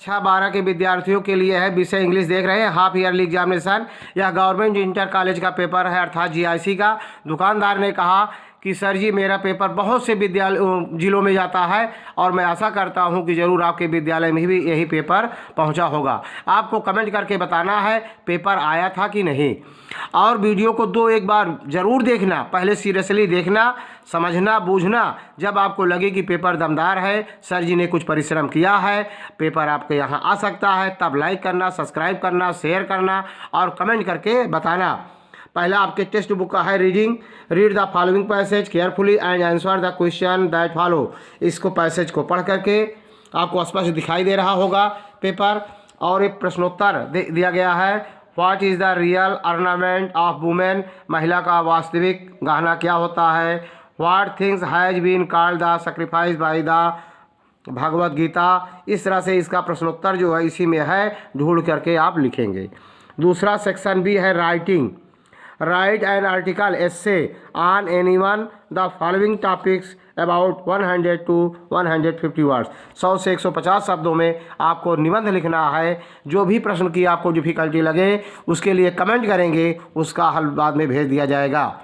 कक्षा 12 के विद्यार्थियों के लिए है। विषय इंग्लिश देख रहे हैं। Half yearly examination. यह गवर्नमेंट इंटर कॉलेज का पेपर है, अर्थात जीआईसी का। दुकानदार ने कहा कि सर जी, मेरा पेपर बहुत से विद्यालय जिलों में जाता है और मैं आशा करता हूं कि ज़रूर आपके विद्यालय में भी यही पेपर पहुंचा होगा। आपको कमेंट करके बताना है पेपर आया था कि नहीं। और वीडियो को एक बार ज़रूर देखना, पहले सीरियसली देखना, समझना, बूझना। जब आपको लगे कि पेपर दमदार है, सर जी ने कुछ परिश्रम किया है, पेपर आपके यहाँ आ सकता है, तब लाइक करना, सब्सक्राइब करना, शेयर करना और कमेंट करके बताना। पहला आपके टेक्स्ट बुक का है reading. Read the following passage carefully and answer the question that follow. इसको पैसेज को पढ़ करके आपको स्पष्ट दिखाई दे रहा होगा पेपर। और एक प्रश्नोत्तर दिया गया है। What is the real ornament of women. महिला का वास्तविक गहना क्या होता है। What things has been called the sacrifice by the Bhagavad Gita. इस तरह से इसका प्रश्नोत्तर जो है इसी में है, ढूंढ करके आप लिखेंगे। दूसरा सेक्शन भी है writing. Right an article essay on any one the following topics about 100 to 150 words. 100 से 150 शब्दों में आपको निबंध लिखना है। जो भी प्रश्न की आपको डिफिकल्टी लगे उसके लिए कमेंट करेंगे, उसका हल बाद में भेज दिया जाएगा।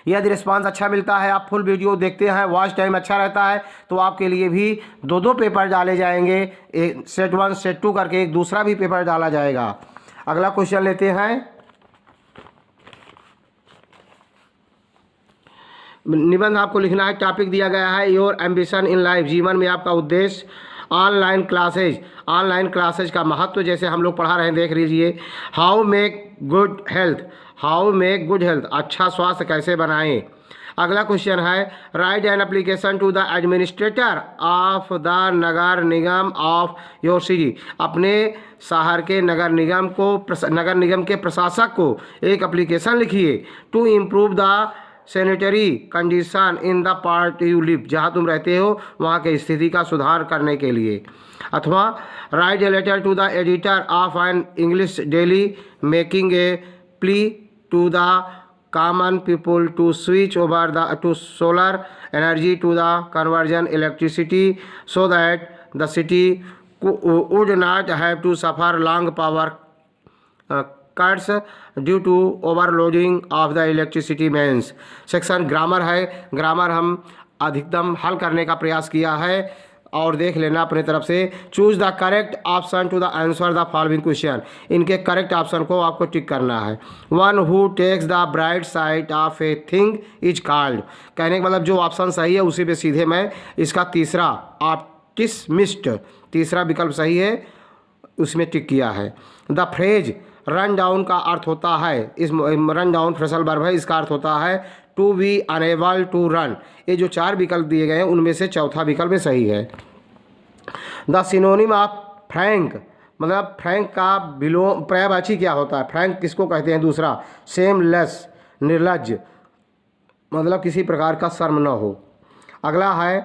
यदि रिस्पांस अच्छा मिलता है, आप फुल वीडियो देखते हैं, वॉच टाइम अच्छा रहता है, तो आपके लिए भी दो पेपर डाले जाएंगे। एक सेट 1 सेट 2 करके एक दूसरा भी पेपर डाला जाएगा। अगला क्वेश्चन लेते हैं। निबंध आपको लिखना है। टॉपिक दिया गया है योर एम्बिशन इन लाइफ। जीवन में आपका उद्देश्य। Online classes. ऑनलाइन क्लासेज का महत्व, जैसे हम लोग पढ़ा रहे हैं, देख लीजिए। How make good health. How make good health. अच्छा स्वास्थ्य कैसे बनाएं। अगला क्वेश्चन है write an application to the administrator of the nagar nigam of your city. अपने शहर के नगर निगम के प्रशासक को एक एप्लीकेशन लिखिए। To improve the sanitary condition in the part you live. जहाँ तुम रहते हो वहाँ के स्थिति का सुधार करने के लिए। अथवा write a letter to the editor of an English daily making a plea to the common people to switch over the to solar energy to the conversion electricity so that the city would not have to suffer long power cuts due to overloading of the electricity mains. Section grammar है। Grammar हम अधिकतम हल करने का प्रयास किया है और देख लेना अपने तरफ से। Choose the correct option to the answer the following question. इनके करेक्ट ऑप्शन को आपको टिक करना है। One who takes the bright side of a thing is called. कहने का मतलब जो ऑप्शन सही है उसी पे सीधे मैं इसका तीसरा ऑप्टिमिस्ट, तीसरा विकल्प सही है, उसमें टिक किया है। द फ्रेज रन डाउन का अर्थ होता है, इस रन डाउन फ्रेजल वर्ब है, इसका अर्थ होता है to be unable to run. ये जो 4 विकल्प दिए गए हैं उनमें से चौथा विकल्प सही है। द सिनोनिम ऑफ फ्रैंक, मतलब फ्रैंक का विलोम पर्यायवाची क्या होता है। फ्रैंक किसको कहते हैं। दूसरा शेमलेस, निर्लज्ज, मतलब किसी प्रकार का शर्म न हो। अगला है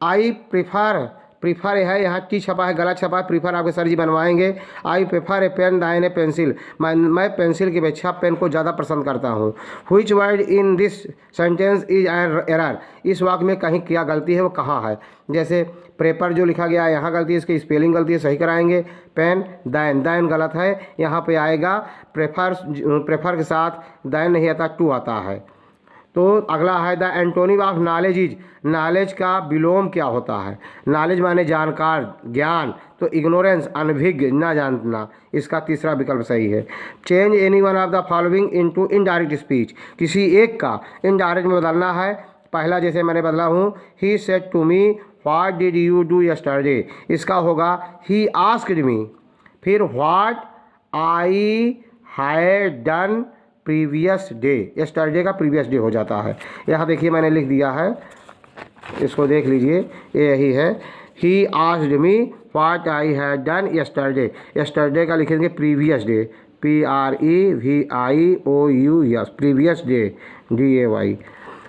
आई प्रिफर। प्रीफर है, यहाँ टी छपा है, गलत छपा है। प्रीफर आपके सर जी बनवाएंगे। आई प्रेफर ए पेन दाइन ए पेंसिल। मैं पेंसिल की अपेक्षा पेन को ज़्यादा पसंद करता हूँ। Which word in this sentence is an error. इस वाक्य में कहीं क्या गलती है, वो कहाँ है। जैसे प्रेपर जो लिखा गया है यहाँ गलती है, इसकी स्पेलिंग गलती है, सही कराएंगे। पेन दाइन, दाइन गलत है, यहाँ पे आएगा प्रेफर के साथ दाइन नहीं आता, टू आता है। तो अगला है the antonym of knowledge is. Knowledge का विलोम क्या होता है। नॉलेज माने जानकार, ज्ञान, तो इग्नोरेंस अनभिज्ञ, ना जानना, इसका तीसरा विकल्प सही है। Change any one of the following into indirect speech. किसी एक का इनडायरेक्ट में बदलना है। पहला जैसे मैंने बदला हूँ, he said to me what did you do yesterday, इसका होगा ही आस्क्ड मी। फिर what I had done previous day, yesterday का प्रीवियस डे हो जाता है। यहाँ देखिए मैंने लिख दिया है, इसको देख लीजिए, ये यही है। ही asked me what I had done yesterday. Yesterday का लिखेंगे previous day, PREVIOUS, previous day, DAY।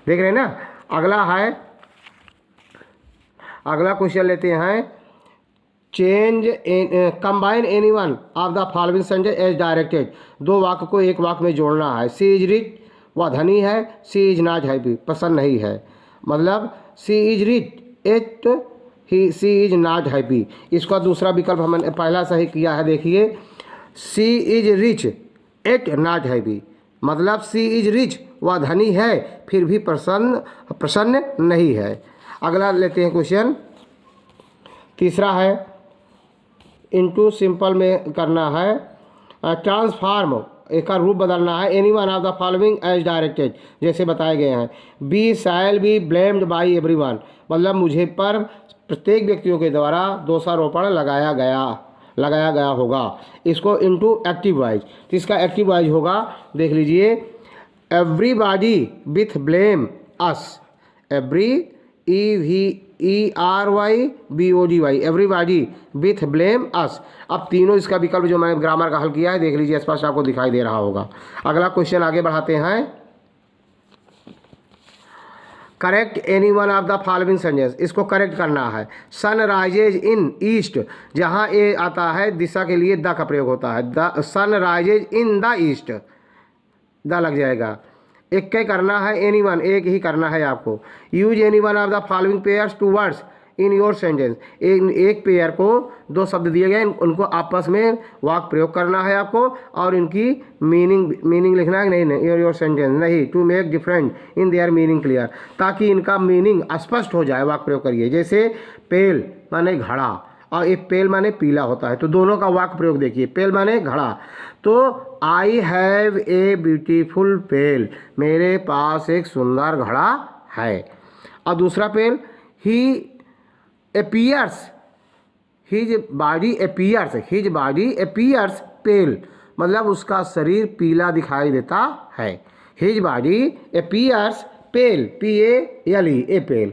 देख रहे हैं ना। अगला है, अगला क्वेश्चन लेते हैं। Change combine any one of the following sentence as directed. 2 वाक्य को एक वाक्य में जोड़ना है। सी इज रिच, वह धनी है। सी इज नॉट हैप्पी, पसंद नहीं है। मतलब she is rich it she is not happy. इसका दूसरा विकल्प हमने पहला सही किया है। देखिए, she is rich at not happy, मतलब सी इज रिच, वह धनी है फिर भी प्रसन्न नहीं है। अगला लेते हैं क्वेश्चन, तीसरा है, इनटू सिंपल में करना है। ट्रांसफार्म, एक का रूप बदलना है। Any one of the following as directed, जैसे बताए गए हैं। Be shall be blamed by everyone, मतलब मुझे पर प्रत्येक व्यक्तियों के द्वारा दोषारोपण लगाया गया होगा। इसको इनटू एक्टिव वाइज, तो इसका एक्टिव वाइज होगा, देख लीजिए, everybody with blame us, every EVERYBODY, everybody with blame us. अब तीनों इसका विकल्प जो मैंने ग्रामर का हल किया है, देख लीजिए, स्पष्ट आपको दिखाई दे रहा होगा। अगला क्वेश्चन आगे बढ़ाते हैं। Correct any one of the following sentence, इसको करेक्ट करना है। सन राइजेज इन ईस्ट, जहाँ ए आता है दिशा के लिए द का प्रयोग होता है। The sun rises in the east, the लग जाएगा। एक के करना है, एनी वन एक ही करना है आपको। Use any one of the following pairs to words in your sentence, एक पेयर को दो शब्द दिए गए, उनको आपस में वाक्य प्रयोग करना है आपको, और इनकी मीनिंग लिखना है। नहीं योर सेंटेंस नहीं, to make different in their meaning clear, ताकि इनका मीनिंग स्पष्ट हो जाए, वाक्य प्रयोग करिए। जैसे पेल माने घड़ा, और एक पेल माने पीला होता है, तो दोनों का वाक्य प्रयोग देखिए। पेल माने घड़ा, तो आई हैव ए ब्यूटीफुल पेल, मेरे पास एक सुंदर घड़ा है। और दूसरा पेल, ही appears, his body appears pale, मतलब उसका शरीर पीला दिखाई देता है। his body appears pale, PALE, pale।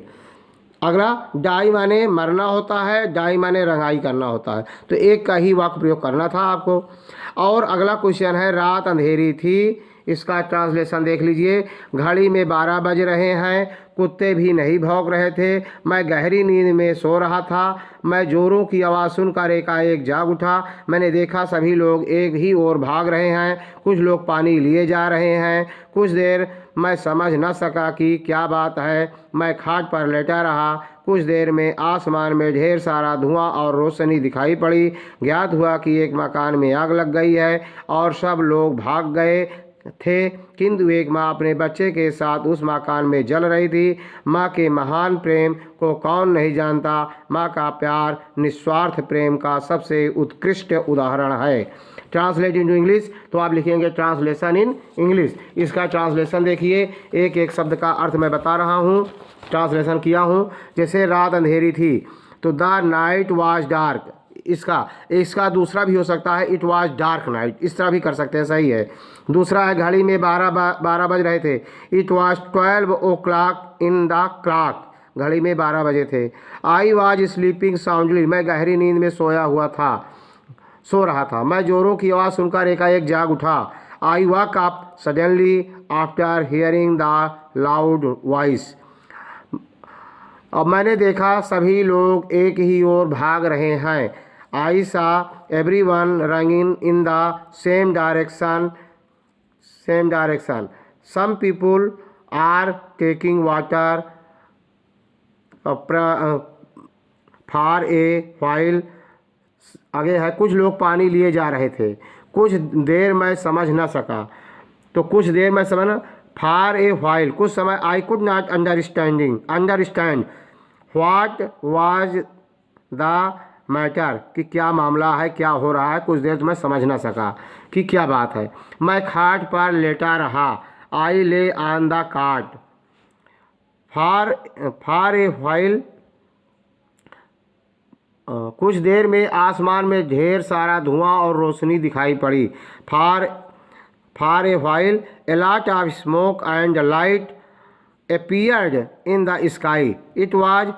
अगला, डाई माने मरना होता है, डाई माने रंगाई करना होता है, तो एक का ही वाक्य प्रयोग करना था आपको। और अगला क्वेश्चन है, रात अंधेरी थी, इसका ट्रांसलेशन देख लीजिए। घड़ी में 12 बज रहे हैं, कुत्ते भी नहीं भौंक रहे थे, मैं गहरी नींद में सो रहा था, मैं जोरों की आवाज़ सुनकर एकाएक जाग उठा, मैंने देखा सभी लोग एक ही ओर भाग रहे हैं, कुछ लोग पानी लिए जा रहे हैं, कुछ देर मैं समझ न सका कि क्या बात है, मैं खाट पर लेटा रहा, कुछ देर में आसमान में ढेर सारा धुआं और रोशनी दिखाई पड़ी, ज्ञात हुआ कि एक मकान में आग लग गई है और सब लोग भाग गए थे, किंतु एक माँ अपने बच्चे के साथ उस मकान में जल रही थी। माँ के महान प्रेम को कौन नहीं जानता, माँ का प्यार निस्वार्थ प्रेम का सबसे उत्कृष्ट उदाहरण है। ट्रांसलेट इनटू इंग्लिश, तो आप लिखेंगे ट्रांसलेशन इन इंग्लिश। इसका ट्रांसलेशन देखिए, एक एक शब्द का अर्थ मैं बता रहा हूँ, ट्रांसलेशन किया हूँ। जैसे रात अंधेरी थी, तो द नाइट वाज डार्क, इसका दूसरा भी हो सकता है, इट वाज डार्क नाइट, इस तरह भी कर सकते हैं, सही है। दूसरा है, घड़ी में 12 बज रहे थे, it was 12 o'clock in the clock, घड़ी में 12 बजे थे। आई वाज स्लीपिंग साउंडली, मैं गहरी नींद में सो रहा था, मैं जोरों की आवाज़ सुनकर एकाएक जाग उठा। I walk up suddenly after hearing the loud voice, अब मैंने देखा सभी लोग एक ही ओर भाग रहे हैं। I saw everyone running in the same direction, some people are taking water for a while, आगे है, कुछ लोग पानी लिए जा रहे थे, कुछ देर मैं समझ न सका, तो कुछ देर मैं समझ, फॉर ए व्हाइल कुछ समय, I could not understand what was the matter, कि क्या मामला है, क्या हो रहा है, कुछ देर तो मैं समझ ना सका कि क्या बात है। मैं खाट पर लेटा रहा, आई ले ऑन द काट, फॉर ए व्हाइल कुछ देर में आसमान में ढेर सारा धुआं और रोशनी दिखाई पड़ी। For a while a lot of smoke and light appeared in the sky, it was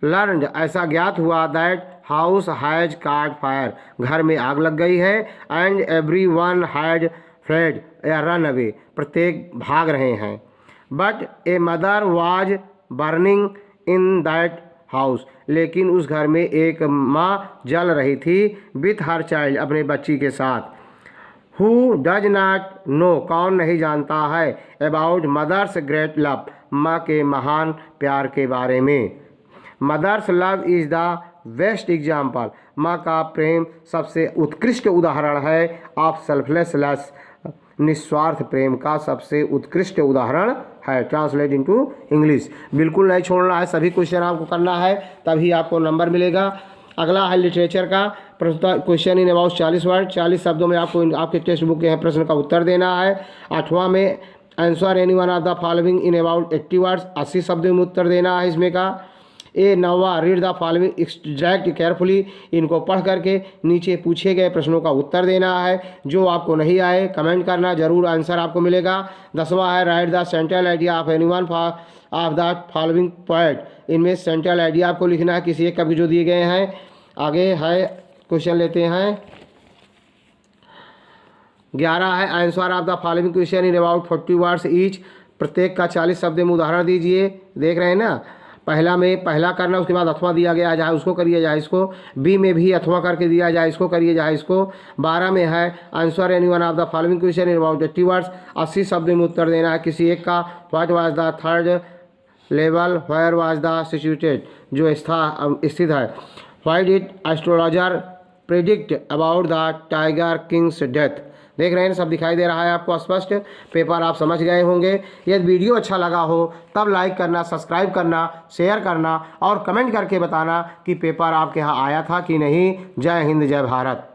learned, ऐसा ज्ञात हुआ, that house has caught fire, घर में आग लग गई है, and everyone had fled या run away, प्रत्येक भाग रहे हैं। but a mother was burning in that house, लेकिन उस घर में एक माँ जल रही थी, with her child, अपने बच्ची के साथ। Who does not know, कौन नहीं जानता है, about mother's great love, माँ के महान प्यार के बारे में। Mother's love is the best example, माँ का प्रेम सबसे उत्कृष्ट उदाहरण है ऑफ सेल्फलेस, निस्वार्थ प्रेम का सबसे उत्कृष्ट उदाहरण है। Translate into English. बिल्कुल नहीं छोड़ना है, सभी क्वेश्चन आपको करना है, तभी आपको नंबर मिलेगा। अगला है लिटरेचर का क्वेश्चन इन अबाउट 40 वर्ड, 40 शब्दों में आपको आपके टेक्स्ट बुक के प्रश्न का उत्तर देना है। 8वां में answer any one of the following in about 80 words, 80 शब्दों में उत्तर देना है इसमें का। 9वां read the following extract carefully, इनको पढ़ करके नीचे पूछे गए प्रश्नों का उत्तर देना है। जो आपको नहीं आए कमेंट करना, जरूर आंसर आपको मिलेगा। 10वां है right the central idea of any one of the following point, इनमें सेंट्रल आइडिया आपको लिखना है किसी एक कभी जो दिए गए हैं। आगे है क्वेश्चन लेते हैं 11 है answer of the following question in about 40 words each, प्रत्येक का 40 शब्द में उदाहरण दीजिए। देख रहे हैं ना, पहला में पहला करना, उसके बाद अथवा दिया गया चाहे उसको करिए चाहे इसको। बी में भी अथवा करके दिया जाए, इसको करिए चाहे इसको। 12 में है answer any one of the following question in about 80 words, 80 शब्द में उत्तर देना है किसी एक का। What was the third level, where was the situated, जो स्थित है। Why did astrologer predict about the tiger king's death. देख रहे हैं सब दिखाई दे रहा है आपको स्पष्ट, पेपर आप समझ गए होंगे। यदि वीडियो अच्छा लगा हो तब लाइक करना, सब्सक्राइब करना, शेयर करना और कमेंट करके बताना कि पेपर आपके यहाँ आया था कि नहीं। जय हिंद, जय भारत।